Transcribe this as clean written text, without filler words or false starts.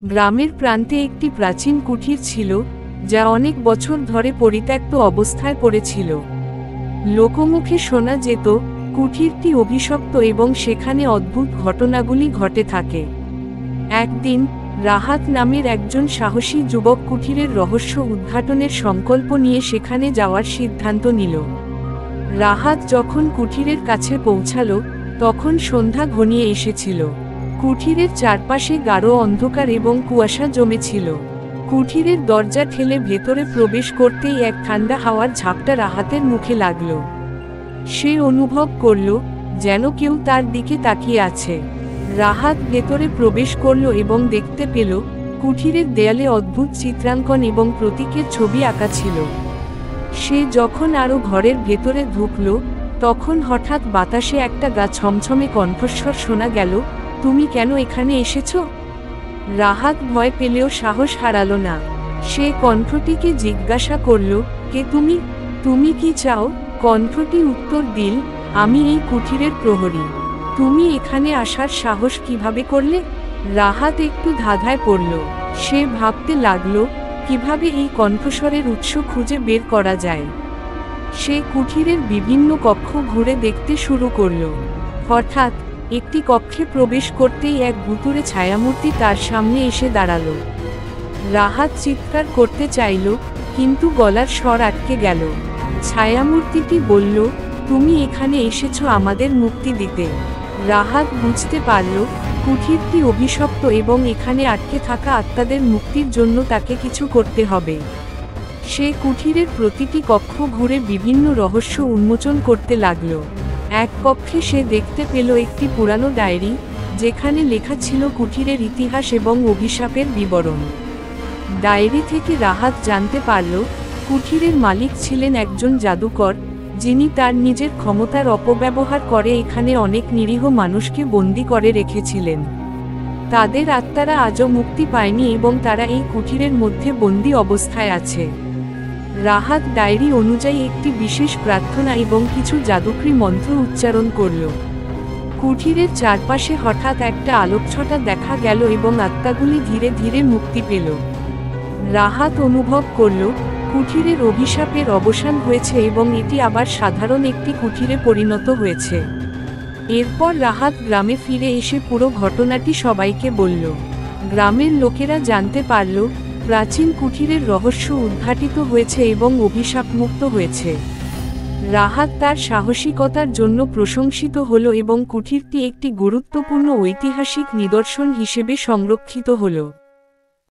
গ্রামের প্রান্তে একটি প্রাচীন কুঠির ছিল, যা অনেক বছর ধরে পরিত্যক্ত অবস্থায় পড়েছিল। লোকমুখে শোনা যেত, কুঠিরটি অভিশপ্ত এবং সেখানে অদ্ভুত ঘটনাগুলি ঘটে থাকে। একদিন রাহাত নামের একজন সাহসী যুবক কুঠিরের রহস্য উদ্ঘাটনের সংকল্প নিয়ে সেখানে যাওয়ার সিদ্ধান্ত নিল। রাহাত যখন কুঠিরের কাছে পৌঁছালো, তখন সন্ধ্যা ঘনিয়ে এসেছিল। কুঠিরের চারপাশে গাঢ় অন্ধকার এবং কুয়াশা জমেছিল। কুঠিরের দরজা ঠেলে ভেতরে প্রবেশ করতেই এক ঠান্ডা হাওয়ার ঝাপটা রাহাতের মুখে লাগল। সে অনুভব করল, যেন কেউ তার দিকে তাকিয়ে আছে। রাহাত ভেতরে প্রবেশ করল এবং দেখতে পেল, কুঠিরের দেয়ালে অদ্ভুত চিত্রাঙ্কন এবং প্রতীকের ছবি আঁকা ছিল। সে যখন আরও ঘরের ভেতরে ঢুকল, তখন হঠাৎ বাতাসে একটা গা ছমছমে কণ্ঠস্বর শোনা গেল, তুমি কেন এখানে এসেছ? রাহাত ভয় পেলেও সাহস হারালো না। সে কণ্ঠটিকে জিজ্ঞাসা করল, কে তুমি? তুমি কি চাও? কণ্ঠটি উত্তর দিল, আমি এই কুঠিরের প্রহরী। তুমি এখানে আসার সাহস কিভাবে করলে? রাহাত একটু ধাঁধায় পড়ল। সে ভাবতে লাগল, কিভাবে এই কণ্ঠস্বরের উৎস খুঁজে বের করা যায়। সে কুঠিরের বিভিন্ন কক্ষ ঘুরে দেখতে শুরু করল। হঠাৎ একটি কক্ষে প্রবেশ করতেই এক ভুতুড়ে ছায়ামূর্তি তার সামনে এসে দাঁড়ালো। রাহাত চিৎকার করতে চাইল, কিন্তু গলার স্বর আটকে গেল। ছায়ামূর্তিটি বলল, তুমি এখানে এসেছো আমাদের মুক্তি দিতে। রাহাত বুঝতে পারল, কুঠিরটি অভিশপ্ত এবং এখানে আটকে থাকা আত্মাদের মুক্তির জন্য তাকে কিছু করতে হবে। সে কুঠিরের প্রতিটি কক্ষ ঘুরে বিভিন্ন রহস্য উন্মোচন করতে লাগল। এক কক্ষে সে দেখতে পেল একটি পুরানো ডায়েরি, যেখানে লেখা ছিল কুঠিরের ইতিহাস এবং অভিশাপের বিবরণ। ডায়েরি থেকে রাহাত জানতে পারল, কুঠিরের মালিক ছিলেন একজন জাদুকর, যিনি তার নিজের ক্ষমতার অপব্যবহার করে এখানে অনেক নিরীহ মানুষকে বন্দী করে রেখেছিলেন। তাদের আত্মারা আজও মুক্তি পায়নি এবং তারা এই কুঠিরের মধ্যে বন্দী অবস্থায় আছে। রাহাত ডায়েরি অনুযায়ী একটি বিশেষ প্রার্থনা এবং কিছু জাদুকরী মন্ত্র উচ্চারণ করল। কুঠিরের চারপাশে হঠাৎ একটা আলোকছটা দেখা গেল এবং আত্মাগুলি ধীরে ধীরে মুক্তি পেল। রাহাত অনুভব করল, কুঠিরের অভিশাপের অবসান হয়েছে এবং এটি আবার সাধারণ একটি কুঠিরে পরিণত হয়েছে। এরপর রাহাত গ্রামে ফিরে এসে পুরো ঘটনাটি সবাইকে বলল। গ্রামের লোকেরা জানতে পারল, প্রাচীন কুঠিরের রহস্য উদ্ঘাটিত হয়েছে এবং অভিশাপমুক্ত হয়েছে। রাহাত তার সাহসিকতার জন্য প্রশংসিত হল এবং কুঠিরটি একটি গুরুত্বপূর্ণ ঐতিহাসিক নিদর্শন হিসেবে সংরক্ষিত হল।